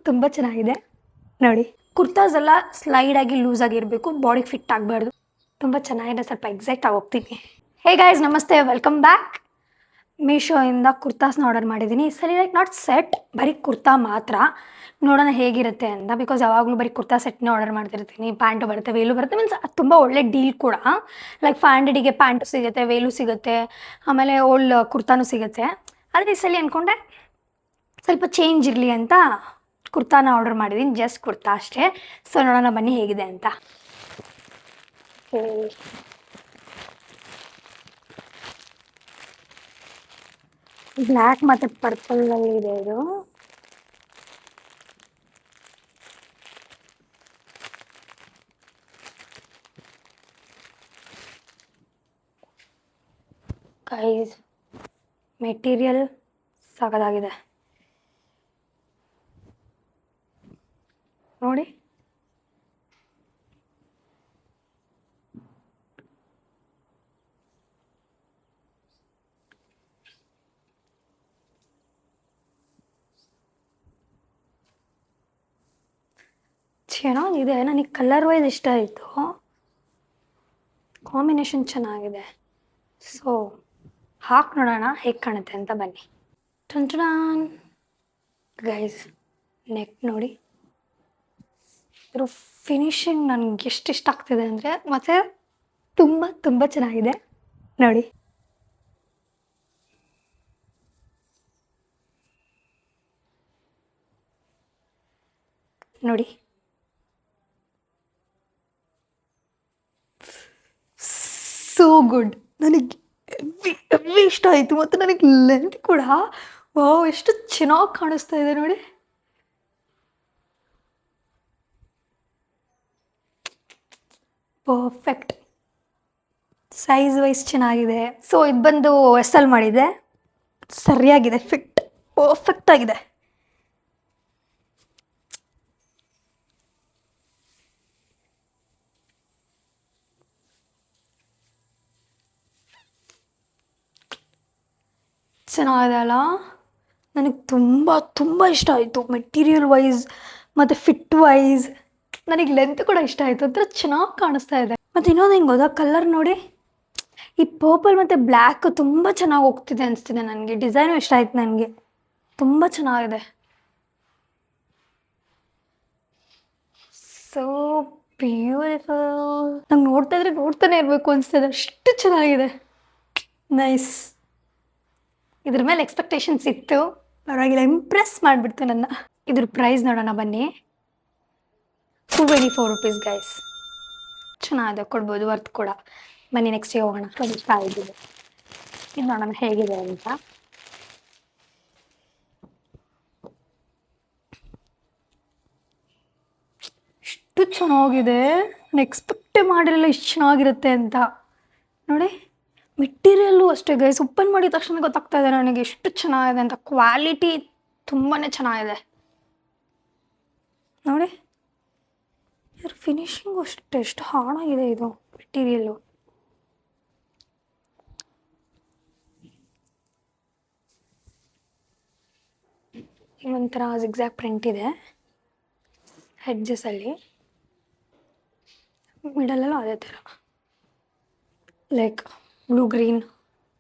ತುಂಬ ಚೆನ್ನಾಗಿದೆ ನೋಡಿ. ಕುರ್ತಾಸ್ ಎಲ್ಲ ಸ್ಲೈಡಾಗಿ ಲೂಸಾಗಿರಬೇಕು, ಬಾಡಿಗೆ ಫಿಟ್ ಆಗಬಾರ್ದು. ತುಂಬ ಚೆನ್ನಾಗಿದೆ, ಸ್ವಲ್ಪ ಎಕ್ಸೈಟ್ ಆಗಿ ಹೋಗ್ತೀನಿ. ಹೇ ಗೈಸ್, ನಮಸ್ತೆ, ವೆಲ್ಕಮ್ ಬ್ಯಾಕ್. ಮೀಶೋಯಿಂದ ಕುರ್ತಾಸ್ನ ಆರ್ಡರ್ ಮಾಡಿದ್ದೀನಿ. ಸರಿ, ಲೈಕ್ ನಾಟ್ ಸೆಟ್, ಬರೀ ಕುರ್ತಾ ಮಾತ್ರ. ನೋಡೋಣ ಹೇಗಿರುತ್ತೆ ಅಂತ. ಬಿಕಾಸ್ ಯಾವಾಗಲೂ ಬರೀ ಕುರ್ತಾ ಸೆಟ್ನೇ ಆರ್ಡರ್ ಮಾಡ್ತಿರ್ತೀನಿ. ಪ್ಯಾಂಟು ಬರುತ್ತೆ, ವೇಲು ಬರುತ್ತೆ. ಮೀನ್ಸ್ ತುಂಬ ಒಳ್ಳೆ ಡೀಲ್ ಕೂಡ. ಲೈಕ್ 500ಗೆ ಪ್ಯಾಂಟು ಸಿಗುತ್ತೆ, ವೇಲು ಸಿಗುತ್ತೆ, ಆಮೇಲೆ ಓಲ್ಡ್ ಕುರ್ತಾನೂ ಸಿಗುತ್ತೆ. ಆದರೆ ಈ ಸಲ ಅಂದ್ಕೊಂಡೆ ಸ್ವಲ್ಪ ಚೇಂಜ್ ಇರಲಿ ಅಂತ ಕುರ್ತಾನ ಆರ್ಡರ್ ಮಾಡಿದ್ದೀನಿ. ಜಸ್ಟ್ ಕುರ್ತಾ ಅಷ್ಟೇ. ಸೊ ನೋಡೋಣ ಬನ್ನಿ ಹೇಗಿದೆ ಅಂತ. ಬ್ಲ್ಯಾಕ್ ಮತ್ತು ಪರ್ಪಲಲ್ಲಿ ಇದೆ ಇದು. ಗೈಸ್, ಮೆಟೀರಿಯಲ್ ಸಖತ್ತಾಗಿದೆ ನೋಡಿ. ಚೆನ್ನಾಗಿದೆ, ನನಗೆ ಕಲರ್ ವೈಸ್ ಇಷ್ಟ ಆಯಿತು, ಕಾಂಬಿನೇಷನ್ ಚೆನ್ನಾಗಿದೆ. ಸೊ ಹಾಕಿ ನೋಡೋಣ ಹೇಗೆ ಕಾಣುತ್ತೆ ಅಂತ ಬನ್ನಿ. ಟಂಟಡಾನ್ ಗೈಸ್, ನೆಕ್ ನೋಡಿ. ಇದ್ರ ಫಿನಿಶಿಂಗ್ ನನಗೆ ಎಷ್ಟು ಇಷ್ಟ ಆಗ್ತಿದೆ ಅಂದರೆ, ಮತ್ತು ತುಂಬ ಚೆನ್ನಾಗಿದೆ ನೋಡಿ. ನೋಡಿ, ಸೋ ಗುಡ್. ನನಗೆ ಎವ್ರಿ ಇಷ್ಟ ಆಯಿತು. ಮತ್ತು ನನಗೆ ಲೆಂತ್ ಕೂಡ ವಾವ್, ಎಷ್ಟು ಚೆನ್ನಾಗಿ ಕಾಣಿಸ್ತಾ ಇದೆ ನೋಡಿ. ಪರ್ಫೆಕ್ಟ್, ಸೈಜ್ ವೈಸ್ ಚೆನ್ನಾಗಿದೆ. ಸೊ ಇದು ಬಂದು ಎಸ್ ಎಲ್ ಮಾಡಿದೆ, ಸರಿಯಾಗಿದೆ, ಫಿಟ್ ಪರ್ಫೆಕ್ಟ್ ಆಗಿದೆ. ಚೆನ್ನಾಗಿದೆ ಅಲ್ಲ. ನನಗೆ ತುಂಬ ಇಷ್ಟ ಆಯಿತು, ಮೆಟೀರಿಯಲ್ ವೈಸ್ ಮತ್ತು ಫಿಟ್ ವೈಸ್. ನನಗೆ ಲೆಂತ್ ಕೂಡ ಇಷ್ಟ ಆಯಿತು, ಒಂಥರ ಚೆನ್ನಾಗಿ ಕಾಣಿಸ್ತಾ ಇದೆ. ಮತ್ತು ಇನ್ನೊಂದು ಹೆಂಗೆ ಗೊತ್ತಾ, ಕಲರ್ ನೋಡಿ, ಈ ಪರ್ಪಲ್ ಮತ್ತು ಬ್ಲ್ಯಾಕ್ ತುಂಬ ಚೆನ್ನಾಗಿ ಹೋಗ್ತಿದೆ ಅನಿಸ್ತಿದೆ ನನಗೆ. ಡಿಸೈನು ಇಷ್ಟ ಆಯ್ತು ನನಗೆ, ತುಂಬ ಚೆನ್ನಾಗಿದೆ. So beautiful. ನಂಗೆ ನೋಡ್ತಾ ಇದ್ರೆ ನೋಡ್ತಾನೆ ಇರಬೇಕು ಅನಿಸ್ತದೆ, ಅಷ್ಟು ಚೆನ್ನಾಗಿದೆ. ನೈಸ್. ಇದ್ರ ಮೇಲೆ ಎಕ್ಸ್ಪೆಕ್ಟೇಷನ್ಸ್ ಇತ್ತು, ಪರವಾಗಿಲ್ಲ, ಇಂಪ್ರೆಸ್ ಮಾಡಿಬಿಡ್ತು ನನ್ನ. ಇದ್ರ ಪ್ರೈಸ್ ನೋಡೋಣ ಬನ್ನಿ. 224 ರೂಪೀಸ್ ಗೈಸ್. ಚೆನ್ನಾಗಿದೆ, ಕೊಡ್ಬೋದು, ವರ್ತ್ ಕೂಡ. ಬನ್ನಿ ನೆಕ್ಸ್ಟಿಗೆ ಹೋಗೋಣ. 25 ಇದೆ. ಇದು ನೋಡೋಣ ಹೇಗಿದೆ ಅಂತ. ಇಷ್ಟು ಚೆನ್ನಾಗಿದೆ, ನಾನು ಎಕ್ಸ್ಪೆಕ್ಟೇ ಮಾಡಿರಲಿಲ್ಲ ಇಷ್ಟು ಚೆನ್ನಾಗಿರುತ್ತೆ ಅಂತ ನೋಡಿ. ಮೆಟೀರಿಯಲ್ಲು ಅಷ್ಟೇ ಗೈಸ್, ಓಪನ್ ಮಾಡಿದ ತಕ್ಷಣ ಗೊತ್ತಾಗ್ತಾ ಇದೆ ನನಗೆ ಎಷ್ಟು ಚೆನ್ನಾಗಿದೆ ಅಂತ. ಕ್ವಾಲಿಟಿ ತುಂಬಾ ಚೆನ್ನಾಗಿದೆ ನೋಡಿ. ಇದ್ರ ಫಿನಿಶಿಂಗು ಅಷ್ಟೇ, ಎಷ್ಟು ಹಾಳಾಗಿದೆ ಇದು ಮೆಟೀರಿಯಲ್ಲು. ಒಂಥರ ಜಿಗ್ಜ್ಯಾಗ್ ಪ್ರಿಂಟ್ ಇದೆ ಹೆಡ್ಜಸಲ್ಲಿ, ಮಿಡಲೆಲ್ಲ ಅದೇ ಥರ ಲೈಕ್ ಬ್ಲೂ ಗ್ರೀನ್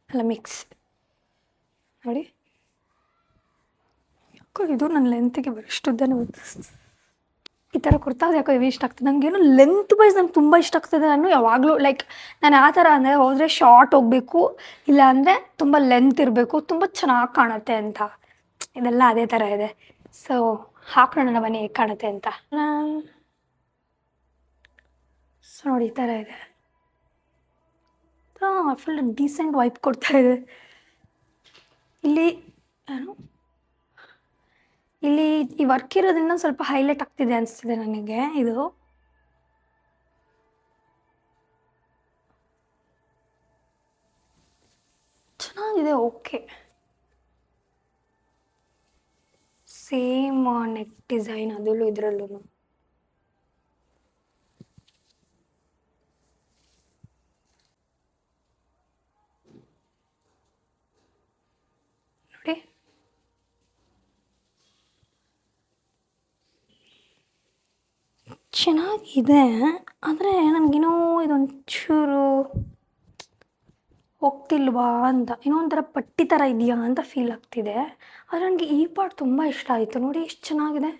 ಎಲ್ಲ ಮಿಕ್ಸ್ ನೋಡಿ. ಯಾಕೋ ಇದು ನನ್ನ ಲೆಂತಿಗೆ ಬರೋಷ್ಟು ಉದ್ದನೇ. ಈ ಥರ ಕುರ್ತಾಸ್ ಯಾಕೋ ಇವು ಇಷ್ಟ ಆಗ್ತದೆ ನನಗೇನು. ಲೆಂತ್ ವೈಸ್ ನಂಗೆ ತುಂಬ ಇಷ್ಟ ಆಗ್ತದೆ. ನಾನು ಯಾವಾಗಲೂ ಲೈಕ್ ನಾನು ಆ ಥರ ಅಂದರೆ ಹೋದರೆ ಶಾರ್ಟ್ ಹೋಗಬೇಕು, ಇಲ್ಲ ಅಂದರೆ ತುಂಬ ಲೆಂತ್ ಇರಬೇಕು, ತುಂಬ ಚೆನ್ನಾಗಿ ಕಾಣುತ್ತೆ ಅಂತ. ಇದೆಲ್ಲ ಅದೇ ಥರ ಇದೆ. ಸೊ ಹಾಕೋಣ ಬನ್ನಿ ಹೇಗೆ ಕಾಣುತ್ತೆ ಅಂತ. ಸೊ ನೋಡಿ, ಈ ಥರ ಇದೆ. ಫುಲ್ ಡೀಸೆಂಟ್ ವೈಪ್ ಕೊಡ್ತಾ ಇದೆ. ಇಲ್ಲಿ ಏನು, ಇಲ್ಲಿ ಈ ವರ್ಕ್ ಇರೋದ್ರಿಂದ ಸ್ವಲ್ಪ ಹೈಲೈಟ್ ಆಗ್ತಿದೆ ಅನಿಸ್ತಿದೆ ನನಗೆ. ಇದು ಚೆನ್ನಾಗಿದೆ, ಓಕೆ. ಸೇಮ್ ನೆಕ್ ಡಿಸೈನ್ ಅದರಲ್ಲೂ ಇದರಲ್ಲೂ ನೋಡಿ. ಚೆನ್ನಾಗಿದೆ, ಆದರೆ ನನಗೇನೋ ಇದೊಂಚೂರು ಹೋಗ್ತಿಲ್ವಾ ಅಂತ, ಏನೋ ಒಂಥರ ಪಟ್ಟಿ ಥರ ಇದೆಯಾ ಅಂತ ಫೀಲ್ ಆಗ್ತಿದೆ. ಆದರೆ ನನಗೆ ಈ ಪಾರ್ಟ್ ತುಂಬ ಇಷ್ಟ ಆಯಿತು. ನೋಡಿ ಎಷ್ಟು ಚೆನ್ನಾಗಿದೆ.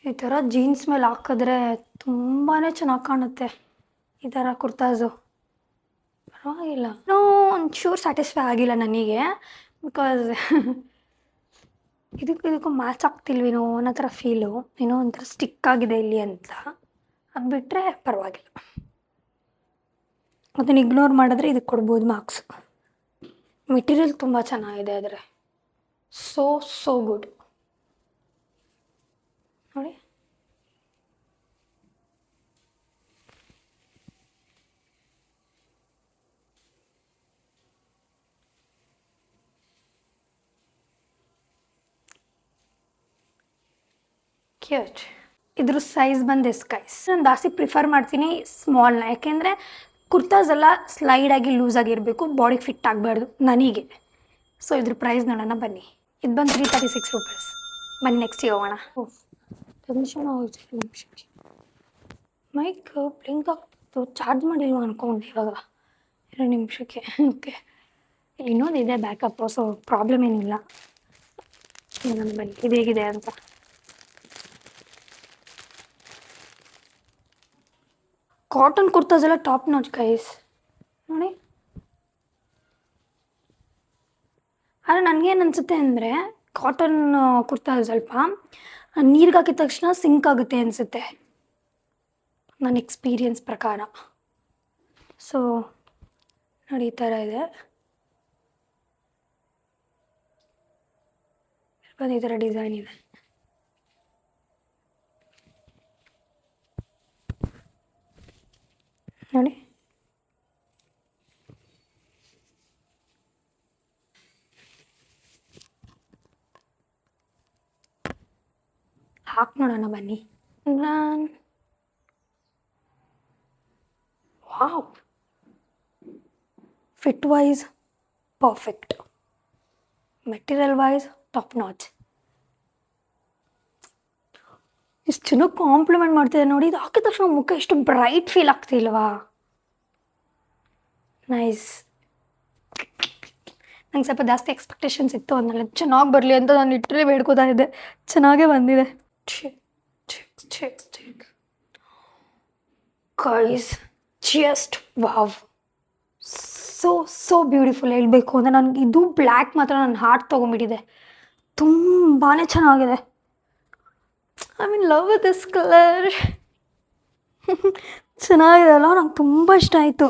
ಈ ಥರ ಜೀನ್ಸ್ ಮೇಲೆ ಹಾಕಿದ್ರೆ ತುಂಬಾ ಚೆನ್ನಾಗಿ ಕಾಣುತ್ತೆ ಈ ಥರ ಕುರ್ತಾಸು. ಪರವಾಗಿಲ್ಲ, ಏನೋ ಒಂಚೂರು ಸ್ಯಾಟಿಸ್ಫೈ ಆಗಿಲ್ಲ ನನಗೆ, ಬಿಕಾಸ್ ಇದಕ್ಕೂ ಮ್ಯಾಚ್ ಆಗ್ತಿಲ್ವೇನೋ ಅನ್ನೋ ಥರ ಫೀಲು, ಏನೋ ಒಂಥರ ಸ್ಟಿಕ್ ಆಗಿದೆ ಇಲ್ಲಿ ಅಂತ. ಅದು ಬಿಟ್ಟರೆ ಪರವಾಗಿಲ್ಲ, ಅದನ್ನು ಇಗ್ನೋರ್ ಮಾಡಿದ್ರೆ ಇದಕ್ಕೆ ಕೊಡ್ಬೋದು ಮಾರ್ಕ್ಸ್. ಮೆಟೀರಿಯಲ್ ತುಂಬ ಚೆನ್ನಾಗಿದೆ, ಆದರೆ ಸೋ ಗುಡ್. ನೋಡಿ, ಕ್ಯೂಟ್. ಇದ್ರ ಸೈಜ್ ಬಂದು ಎಸ್ ಗೈಸ್. ನಾನು ಜಾಸ್ತಿ ಪ್ರಿಫರ್ ಮಾಡ್ತೀನಿ ಸ್ಮಾಲ್ನ, ಯಾಕೆಂದರೆ ಕುರ್ತಾಸ್ ಎಲ್ಲ ಸ್ಲೈಡಾಗಿ ಲೂಸಾಗಿರಬೇಕು, ಬಾಡಿಗೆ ಫಿಟ್ ಆಗಬಾರ್ದು ನನಗೆ. ಸೊ ಇದ್ರ ಪ್ರೈಸ್ ನೋಡೋಣ ಬನ್ನಿ. ಇದು ಬಂದು 336 ರೂಪೀಸ್. ಬನ್ನಿ ನೆಕ್ಸ್ಟಿಗೆ ಹೋಗೋಣ. ನಿಮಿಷಕ್ಕೆ ಮೈಕ್ ಬ್ಲಿಂಕ್ ಆಗ್ತಿತ್ತು, ಚಾರ್ಜ್ ಮಾಡಿಲ್ವ ಅಂದ್ಕೊಂಡೆ ಇವಾಗ 2 ನಿಮಿಷಕ್ಕೆ. ಓಕೆ, ಇಲ್ಲಿ ಇನ್ನೊಂದಿದೆ ಬ್ಯಾಕಪ್ಪು, ಸೊ ಪ್ರಾಬ್ಲಮ್ ಏನಿಲ್ಲ. ನಾನು ಬನ್ನಿ ಇದು ಹೇಗಿದೆ ಅಂತ. ಕಾಟನ್ ಕುರ್ತಾಸ್ ಎಲ್ಲ ಟಾಪ್ ನಾಚ್ ಗೈಸ್, ನೋಡಿ. ಆದರೆ ನನಗೇನು ಅನಿಸುತ್ತೆ ಅಂದರೆ, ಕಾಟನ್ ಕುರ್ತಾ ಸ್ವಲ್ಪ ನೀರಿಗೆ ಹಾಕಿದ ತಕ್ಷಣ ಸಿಂಕ್ ಆಗುತ್ತೆ ಅನಿಸುತ್ತೆ ನನ್ನ ಎಕ್ಸ್ಪೀರಿಯನ್ಸ್ ಪ್ರಕಾರ. ಸೊ ನೋಡಿ, ಈ ಥರ ಇದೆ, ಈ ಥರ ಡಿಸೈನ್ ಇದೆ. ನೋಡಿ, ಹಾಕಿ ನೋಡೋಣ ಬನ್ನಿ. Wow, fit wise perfect, material wise top notch. ಇಷ್ಟು ಚೆನ್ನಾಗಿ ಕಾಂಪ್ಲಿಮೆಂಟ್ ಮಾಡ್ತಿದೆ ನೋಡಿ. ಇದು ಹಾಕಿದ ತಕ್ಷಣ ಮುಖ ಎಷ್ಟು ಬ್ರೈಟ್ ಫೀಲ್ ಆಗ್ತಿಲ್ವಾ? ನೈಸ್. ನಂಗೆ ಸ್ವಲ್ಪ ಜಾಸ್ತಿ ಎಕ್ಸ್ಪೆಕ್ಟೇಷನ್ಸ್ ಇತ್ತು, ಅದನ್ನೆಲ್ಲ ಚೆನ್ನಾಗಿ ಬರಲಿ ಅಂತ ನಾನು ಇಟ್ಟರೆ ಬೇಡ್ಕೋತಾ ಇದ್ದೆ. ಚೆನ್ನಾಗೇ ಬಂದಿದೆ. Guys, just wow, so beautiful. ಹೇಳಬೇಕು ಅಂದರೆ ನನಗೆ ಇದು ಬ್ಲ್ಯಾಕ್ ಮಾತ್ರ ನನ್ನ ಹಾರ್ಟ್ ತೊಗೊಂಬಿಟ್ಟಿದೆ. ತುಂಬಾ ಚೆನ್ನಾಗಿದೆ. I mean love with this colour. ಚೆನ್ನಾಗಿದೆ ಅಲ್ಲ, ನಂಗೆ ತುಂಬ ಇಷ್ಟ ಆಯಿತು.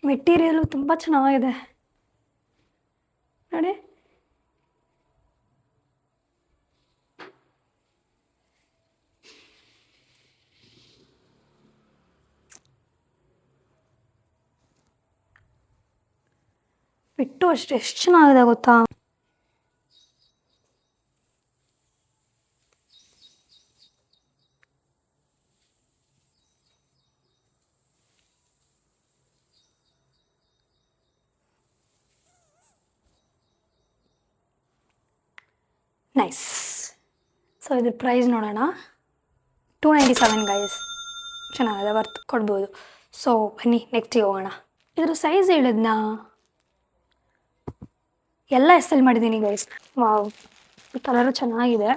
ಮೆಟೀರಿಯಲು ತುಂಬ ಚೆನ್ನಾಗಿದೆ ನೋಡಿ. ಬಿಟ್ಟು ಅಷ್ಟು ಎಷ್ಟು ಚೆನ್ನಾಗಿದೆ ಗೊತ್ತಾ. ನೈಸ್. ಸೊ ಇದ್ರ ಪ್ರೈಸ್ ನೋಡೋಣ. 297 ಗೈಸ್. ಚೆನ್ನಾಗಿದೆ, ವರ್ತ್ ಕೊಡ್ಬೋದು. ಸೊ ಬನ್ನಿ ನೆಕ್ಸ್ಟಿಗೆ ಹೋಗೋಣ. ಇದ್ರ ಸೈಜ್ ಹೇಳಿದ್ನಾ? ಎಲ್ಲ ಎಸ್ ಎಲ್ ಮಾಡಿದ್ದೀನಿ ಗೈಸ್. ವಾವ್, ಈ ಕಲರು ಚೆನ್ನಾಗಿದೆ.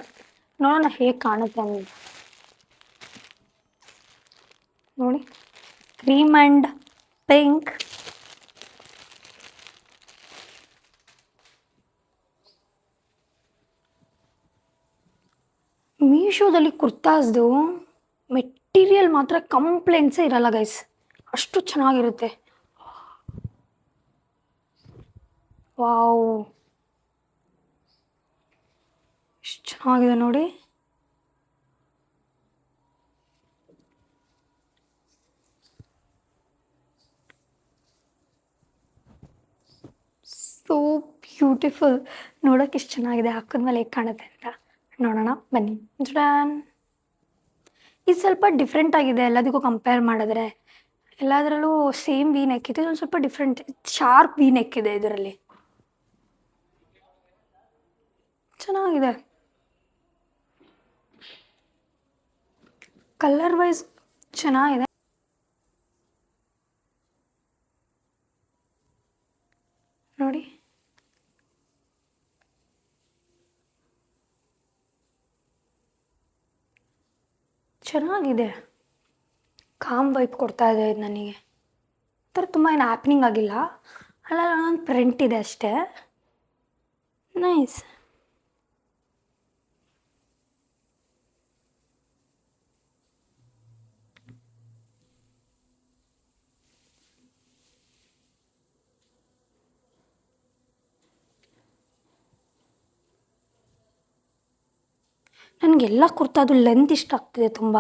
ನೋಡೋಣ ಹೇಗೆ ಕಾಣುತ್ತೆ ಅಂತ. ನೋಡಿ, ಕ್ರೀಮ್ ಆ್ಯಂಡ್ ಪಿಂಕ್. ಮೀಶೋದಲ್ಲಿ ಕುರ್ತಾಸ್ದು ಮೆಟೀರಿಯಲ್ ಮಾತ್ರ ಕಂಪ್ಲೇಂಟ್ಸೇ ಇರಲ್ಲ ಗೈಸ್, ಅಷ್ಟು ಚೆನ್ನಾಗಿರುತ್ತೆ. ವಾವ್, ಎಷ್ಟು ಚೆನ್ನಾಗಿದೆ ನೋಡಿ. So beautiful. ನೋಡೋಕೆ ಇಷ್ಟು ಚೆನ್ನಾಗಿದೆ, ಹಾಕಿದ್ಮೇಲೆ ಹೇಗೆ ಕಾಣುತ್ತೆ ಅಂತ ನೋಡೋಣ ಬನ್ನಿ. ಜಡಾನ್, ಇದು ಸ್ವಲ್ಪ ಡಿಫ್ರೆಂಟ್ ಆಗಿದೆ ಎಲ್ಲದಕ್ಕೂ ಕಂಪೇರ್ ಮಾಡಿದ್ರೆ. ಎಲ್ಲದರಲ್ಲೂ ಸೇಮ್ ವಿ ನೆಕ್ ಇದೆ, ಒಂದು ಸ್ವಲ್ಪ ಡಿಫ್ರೆಂಟ್ ಶಾರ್ಪ್ ವಿ ನೆಕ್ ಇದೆ ಇದರಲ್ಲಿ. ಚೆನ್ನಾಗಿದೆ. ಕಲರ್ ವೈಸ್ ಚೆನ್ನಾಗಿದೆ. ನೋಡಿ ಚೆನ್ನಾಗಿದೆ, ಕಾಮ್ ವೈಪ್ ಕೊಡ್ತಾ ಇದೆ ಇದು ನನಗೆ. ಥರ ತುಂಬ ಏನು ಹ್ಯಾಪ್ನಿಂಗ್ ಆಗಿಲ್ಲ, ಅಲ್ಲ ಒಂದು ಪ್ರಿಂಟ್ ಇದೆ ಅಷ್ಟೇ. ನೈಸ್. ನನಗೆಲ್ಲ ಕುರ್ತಾದು ಲೆಂತ್ ಇಷ್ಟ ಆಗ್ತಿದೆ ತುಂಬ.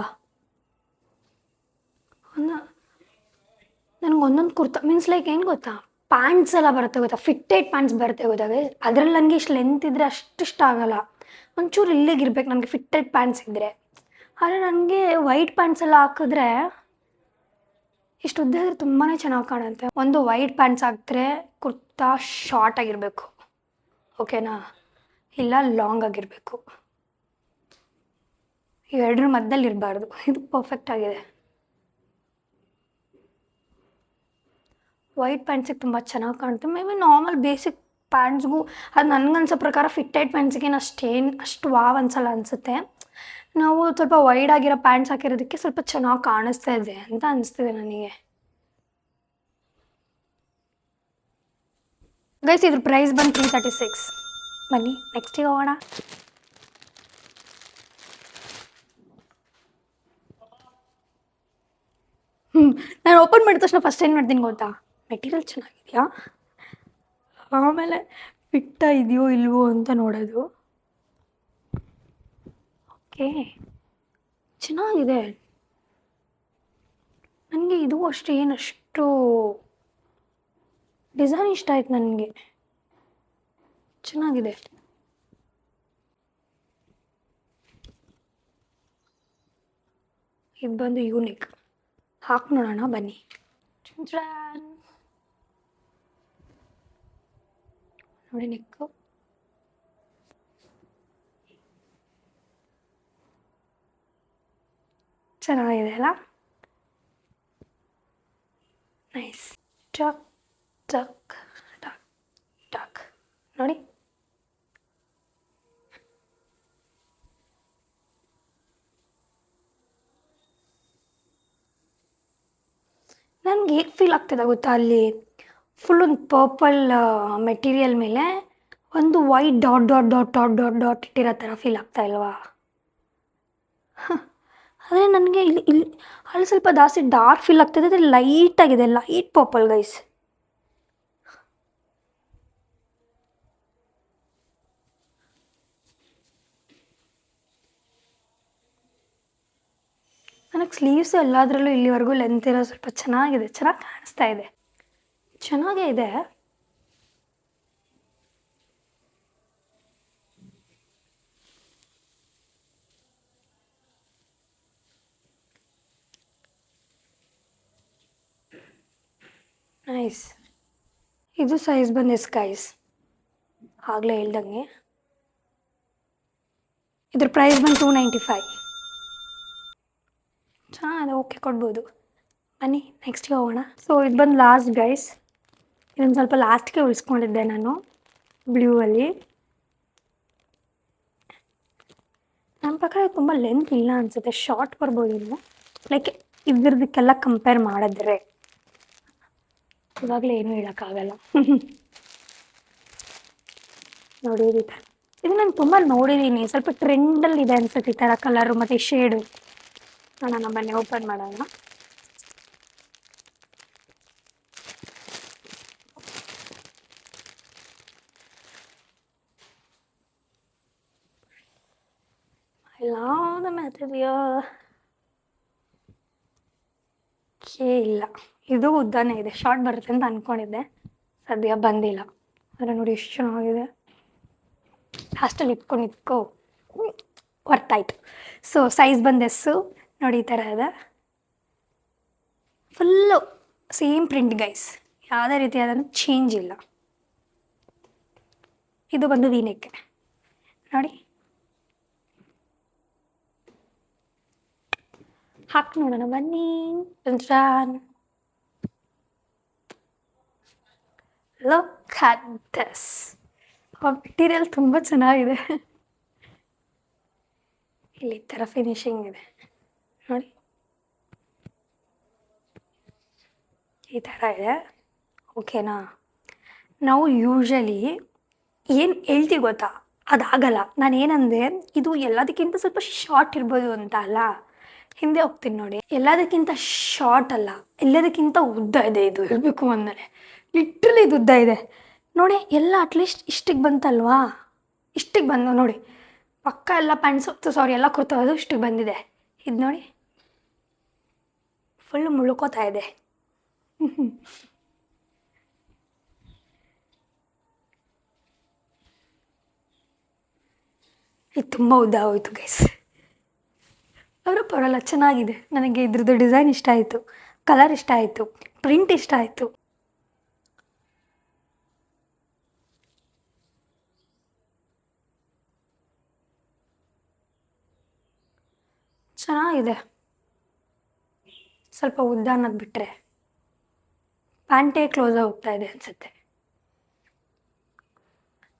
ನನಗೆ ಒಂದೊಂದು ಕುರ್ತಾ ಮೀನ್ಸ್ ಲೈಕ್ ಏನು ಗೊತ್ತಾ, ಪ್ಯಾಂಟ್ಸ್ ಎಲ್ಲ ಬರುತ್ತೆ ಗೊತ್ತಾ, ಫಿಟ್ಟೆಡ್ ಪ್ಯಾಂಟ್ಸ್ ಬರುತ್ತೆ ಗೊತ್ತಾಗ, ಅದರಲ್ಲಿ ನನಗೆ ಇಷ್ಟು ಲೆಂತ್ ಇದ್ದರೆ ಅಷ್ಟು ಇಷ್ಟ ಆಗೋಲ್ಲ. ಒಂಚೂರು ಇಲ್ಲಿಗಿರ್ಬೇಕು ನನಗೆ ಫಿಟ್ಟೆಡ್ ಪ್ಯಾಂಟ್ಸ್ ಇದ್ದರೆ. ಆದರೆ ನನಗೆ ವೈಟ್ ಪ್ಯಾಂಟ್ಸ್ ಎಲ್ಲ ಹಾಕಿದ್ರೆ ಇಷ್ಟು ಉದ್ದ ಇದ್ರೆ ತುಂಬಾ ಚೆನ್ನಾಗಿ ಕಾಣುತ್ತೆ. ಒಂದು ವೈಟ್ ಪ್ಯಾಂಟ್ಸ್ ಹಾಕಿದ್ರೆ ಕುರ್ತಾ ಶಾರ್ಟ್ ಆಗಿರಬೇಕು, ಓಕೆನಾ, ಇಲ್ಲ ಲಾಂಗ್ ಆಗಿರಬೇಕು, ಇವೆರಡರ ಮಧ್ಯದಲ್ಲಿ ಇರಬಾರ್ದು. ಇದು ಪರ್ಫೆಕ್ಟ್ ಆಗಿದೆ. ವೈಟ್ ಪ್ಯಾಂಟ್ಸಿಗೆ ತುಂಬ ಚೆನ್ನಾಗಿ ಕಾಣುತ್ತೆ. ಮೇ ಬಿ ನಾರ್ಮಲ್ ಬೇಸಿಕ್ ಪ್ಯಾಂಟ್ಸ್ಗೂ ಅದು ನನಗನ್ಸೋ ಪ್ರಕಾರ ಫಿಟ್ಟೆಡ್ ಪ್ಯಾಂಟ್ಸಿಗೆ ಅಷ್ಟು ವಾವ್ ಅನ್ಸಲ್ಲ ಅನಿಸುತ್ತೆ. ನಾವು ಸ್ವಲ್ಪ ವೈಡ್ ಆಗಿರೋ ಪ್ಯಾಂಟ್ಸ್ ಹಾಕಿರೋದಕ್ಕೆ ಸ್ವಲ್ಪ ಚೆನ್ನಾಗಿ ಕಾಣಿಸ್ತಾ ಇದೆ ಅಂತ ಅನಿಸ್ತಿದೆ ನನಗೆ. ಗೈಸ್ ಇದ್ರ ಪ್ರೈಸ್ ಬಂದು 336. ಬನ್ನಿ ನೆಕ್ಸ್ಟಿಗೆ ಹೋಗೋಣ. ನಾನು ಓಪನ್ ಮಾಡಿದ ತಕ್ಷಣ ಫಸ್ಟ್ ಏನು ಮಾಡ್ತೀನಿ ಗೊತ್ತಾ, ಮೆಟೀರಿಯಲ್ ಚೆನ್ನಾಗಿದೆಯಾ, ಆಮೇಲೆ ಫಿಟ್ಟ ಇದೆಯೋ ಇಲ್ವೋ ಅಂತ ನೋಡೋದು. ಓಕೆ ಚೆನ್ನಾಗಿದೆ. ನನಗೆ ಇದು ಅಷ್ಟು ಏನಷ್ಟು ಡಿಸೈನ್ ಇಷ್ಟ ಆಯ್ತು ನನಗೆ, ಚೆನ್ನಾಗಿದೆ. ಇದು ಬಂದು ಯೂನಿಕ್, ಹಾಕಿ ನೋಡೋಣ ಬನ್ನಿ. ನೋಡಿ ನೆಕ್ಕು ಚೆನ್ನಾಗಿದೆ ಅಲ್ಲ, ನೈಸ್. ಟಕ್ ಟಕ್ ಟಕ್ ಟಕ್ ನೋಡಿ. ನನಗೆ ಹೇಗೆ ಫೀಲ್ ಆಗ್ತದೆ ಗೊತ್ತಾ, ಅಲ್ಲಿ ಫುಲ್ ಒಂದು ಪರ್ಪಲ್ ಮೆಟೀರಿಯಲ್ ಮೇಲೆ ಒಂದು white dot dot dot dot dot dot ಇಟ್ಟಿರೋ ಥರ ಫೀಲ್ ಆಗ್ತಾ ಇಲ್ವಾ? ಆದರೆ ನನಗೆ ಇಲ್ಲಿ ಅಲ್ಲಿ ಸ್ವಲ್ಪ ಜಾಸ್ತಿ ಡಾರ್ಕ್ ಫೀಲ್ ಆಗ್ತಿದೆ, ಆದರೆ ಲೈಟಾಗಿದೆ, ಲೈಟ್ ಪರ್ಪಲ್ ಗೈಸ್. ನನಗೆ ಸ್ಲೀವ್ಸ್ ಎಲ್ಲದರಲ್ಲೂ ಇಲ್ಲಿವರೆಗೂ ಲೆಂತ್ ಇರೋ ಸ್ವಲ್ಪ ಚೆನ್ನಾಗಿದೆ, ಚೆನ್ನಾಗಿ ಕಾಣಿಸ್ತಾ ಇದೆ, ಚೆನ್ನಾಗೇ ಇದೆ. ನೈಸ್. ಇದು ಸೈಜ್ ಬಂದು ಎಸ್ ಗೈಸ್, ಆಗಲೇ ಹೇಳ್ದಂಗೆ. ಇದ್ರ ಪ್ರೈಸ್ ಬಂದು 295. ಚೆನ್ನಾಗಿದೆ, ಓಕೆ ಕೊಡ್ಬೋದು. ಬನ್ನಿ ನೆಕ್ಸ್ಟ್ಗೆ ಹೋಗೋಣ. ಸೊ ಇದು ಬಂದು ಲಾಸ್ಟ್ ಗೈಸ್, ಇದೊಂದು ಸ್ವಲ್ಪ ಲಾಸ್ಟ್ಗೆ ಉಳಿಸ್ಕೊಂಡಿದ್ದೆ ನಾನು ಬ್ಲೂ ಅಲ್ಲಿ. ನನ್ನ ಪ್ರಕಾರ ತುಂಬ ಲೆಂತ್ ಇಲ್ಲ ಅನಿಸುತ್ತೆ, ಶಾರ್ಟ್ ಬರ್ಬೋದು ಇನ್ನು, ಲೈಕ್ ಇದ್ರದಕ್ಕೆಲ್ಲ ಕಂಪೇರ್ ಮಾಡಿದ್ರೆ. ಇವಾಗಲೇ ಏನೂ ಹೇಳೋಕ್ಕಾಗಲ್ಲ. ನೋಡಿ ಈ ಥರ ಇದು ನಾನು ತುಂಬ ನೋಡಿದ್ದೀನಿ, ಸ್ವಲ್ಪ ಟ್ರೆಂಡಲ್ಲಿ ಇದೆ ಅನ್ಸುತ್ತೆ ಈ ಥರ ಕಲರು ಮತ್ತು ಶೇಡು. ನೋಡೋಣ ಬನ್ನಿ ಓಪನ್ ಮಾಡೋಣ. I love the material. ಇಲ್ಲ ಇದು ಉದ್ದಾನೇ ಇದೆ, ಶಾರ್ಟ್ ಬರುತ್ತೆ ಅಂತ ಅಂದ್ಕೊಂಡಿದ್ದೆ, ಸದ್ಯ ಬಂದಿಲ್ಲ. ಆದರೆ ನೋಡಿ ಎಷ್ಟು ಚೆನ್ನಾಗಿದೆ, ಲಾಸ್ಟಲ್ಲಿ ಇಟ್ಕೊ ವರ್ತಾಯ್ತು. ಸೊ ಸೈಜ್ ಬಂದು ಎಸ್ಸು, ನೋಡಿ ಈ ಥರ ಇದೆ, ಫುಲ್ಲು ಸೇಮ್ ಪ್ರಿಂಟ್ ಗೈಸ್, ಯಾವುದೇ ರೀತಿಯಾದ ಚೇಂಜ್ ಇಲ್ಲ. ಇದು ಬಂದು ವೀನೆಕ್ ನೋಡಿ, ಹಾಕಿ ನೋಡೋಣ ಬನ್ನಿ. John, look at this. Material ತುಂಬ ಚೆನ್ನಾಗಿದೆ. ಇಲ್ಲಿ ಈ ಥರ ಫಿನಿಶಿಂಗ್ ಇದೆ ನೋಡಿ, ಈ ಥರ ಇದೆ. ಓಕೆನಾ? ನಾವು ಯೂಶಲಿ ಏನು ಹೇಳ್ತೀವಿ ಗೊತ್ತಾ, ಅದಾಗಲ್ಲ. ನಾನು ಏನಂದೆ, ಇದು ಎಲ್ಲದಕ್ಕಿಂತ ಸ್ವಲ್ಪ ಶಾರ್ಟ್ ಇರ್ಬೋದು ಅಂತ ಅಲ್ಲ. ಹಿಂದೆ ಹೋಗ್ತೀನಿ ನೋಡಿ, ಎಲ್ಲದಕ್ಕಿಂತ ಶಾರ್ಟ್ ಅಲ್ಲ, ಎಲ್ಲದಕ್ಕಿಂತ ಉದ್ದ ಇದೆ ಇದು. ಹೇಳಬೇಕು ಅಂದಮೇಲೆ ಲಿಟ್ರಲಿ ಇದು ಉದ್ದ ಇದೆ ನೋಡಿ. ಎಲ್ಲ ಅಟ್ಲೀಸ್ಟ್ ಇಷ್ಟಿಗೆ ಬಂತಲ್ವಾ, ಇಷ್ಟಿಗೆ ಬಂದು ನೋಡಿ. ಪಕ್ಕ ಎಲ್ಲ ಪ್ಯಾಂಟ್ಸು ಸಾರಿ ಎಲ್ಲ ಕುರ್ತಾ ಇಷ್ಟಿಗೆ ಬಂದಿದೆ. ಇದು ನೋಡಿ ಫುಲ್ ಮುಳ್ಕೋತಾ ಇದೆ. ಇದು ತುಂಬ ಉದ್ದ ಹೋಯ್ತು ಗೈಸ್. ಅವರು ಪರವಾಗಿಲ್ಲ, ಚೆನ್ನಾಗಿದೆ. ನನಗೆ ಇದ್ರದ್ದು ಡಿಸೈನ್ ಇಷ್ಟ ಆಯಿತು, ಕಲರ್ ಇಷ್ಟ ಆಯಿತು, ಪ್ರಿಂಟ್ ಇಷ್ಟ ಆಯಿತು. ಚೆನ್ನಾಗಿದೆ. ಸ್ವಲ್ಪ ಉದ್ದ ಅನ್ನೋದು ಬಿಟ್ಟರೆ ಪ್ಯಾಂಟೇ ಕ್ಲೋಸ್ ಹೋಗ್ತಾ ಇದೆ ಅನಿಸುತ್ತೆ.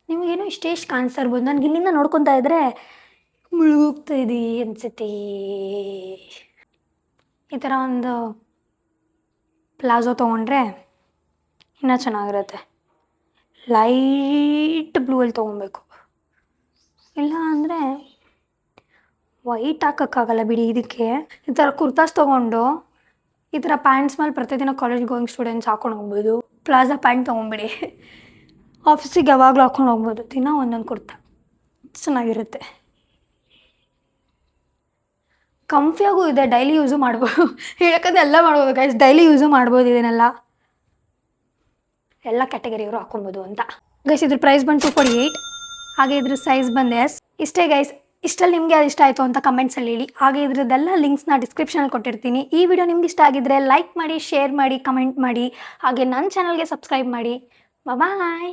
ನಿಮಗೇನು ಇಷ್ಟೇ ಕಾಣಿಸ್ತಾ ಇರ್ಬೋದು. ನನಗೆ ಇಲ್ಲಿಂದ ನೋಡ್ಕೊತಾ ಇದ್ದರೆ ಮುಳುಗೋಗ್ತಾ ಇದೆ ಅನಿಸುತ್ತೆ. ಈ ಥರ ಒಂದು ಪ್ಲಾಜೋ ತೊಗೊಂಡ್ರೆ ಇನ್ನೂ ಚೆನ್ನಾಗಿರುತ್ತೆ. ಲೈಟ್ ಬ್ಲೂವಲ್ಲಿ ತೊಗೊಬೇಕು, ಇಲ್ಲ ಅಂದರೆ ವೈಟ್ ಹಾಕೋಕ್ಕಾಗಲ್ಲ ಬಿಡಿ. ಇದಕ್ಕೆ ಈ ಥರ ಕುರ್ತಾಸ್ ತೊಗೊಂಡು ಈ ಥರ ಪ್ಯಾಂಟ್ಸ್ ಮೇಲೆ ಪ್ರತಿದಿನ ಕಾಲೇಜ್ ಗೋಯಿಂಗ್ ಸ್ಟೂಡೆಂಟ್ಸ್ ಹಾಕೊಂಡು ಹೋಗ್ಬೋದು. ಪ್ಲಾಜಾ ಪ್ಯಾಂಟ್ ತೊಗೊಂಬಿಡಿ, ಆಫೀಸಿಗೆ ಯಾವಾಗಲೂ ಹಾಕೊಂಡು ಹೋಗ್ಬೋದು. ದಿನ ಒಂದೊಂದು ಕುರ್ತಾ ಚೆನ್ನಾಗಿರುತ್ತೆ, ಕಂಫಿಯಾಗೂ ಇದೆ, ಡೈಲಿ ಯೂಸು ಮಾಡ್ಬೋದು. ಹೇಳಕ್ಕಂದ್ರೆ ಎಲ್ಲ ಮಾಡ್ಬೋದು ಗೈಸ್, ಡೈಲಿ ಯೂಸು ಮಾಡ್ಬೋದು. ಇದನ್ನೆಲ್ಲ ಎಲ್ಲ ಕ್ಯಾಟಗರಿಯವರು ಹಾಕೊಬೋದು ಅಂತ ಗೈಸ್. ಇದ್ರ ಪ್ರೈಸ್ ಬಂದು 248, ಹಾಗೆ ಇದ್ರ ಸೈಜ್ ಬಂದು ಎಸ್. ಇಷ್ಟೇ ಗೈಸ್. ಇಷ್ಟಲ್ಲಿ ನಿಮಗೆ ಅದು ಇಷ್ಟ ಆಯಿತು ಅಂತ ಕಮೆಂಟ್ಸಲ್ಲಿ ಹೇಳಿ. ಹಾಗೆ ಇದ್ರದ್ದೆಲ್ಲ ಲಿಂಕ್ಸ್ನ ಡಿಸ್ಕ್ರಿಪ್ಷನಲ್ಲಿ ಕೊಟ್ಟಿರ್ತೀನಿ. ಈ ವಿಡಿಯೋ ನಿಮ್ಗೆ ಇಷ್ಟ ಆಗಿದ್ದರೆ ಲೈಕ್ ಮಾಡಿ, ಶೇರ್ ಮಾಡಿ, ಕಮೆಂಟ್ ಮಾಡಿ, ಹಾಗೆ ನನ್ನ ಚಾನಲ್ಗೆ ಸಬ್ಸ್ಕ್ರೈಬ್ ಮಾಡಿ. ಬಾಯ್.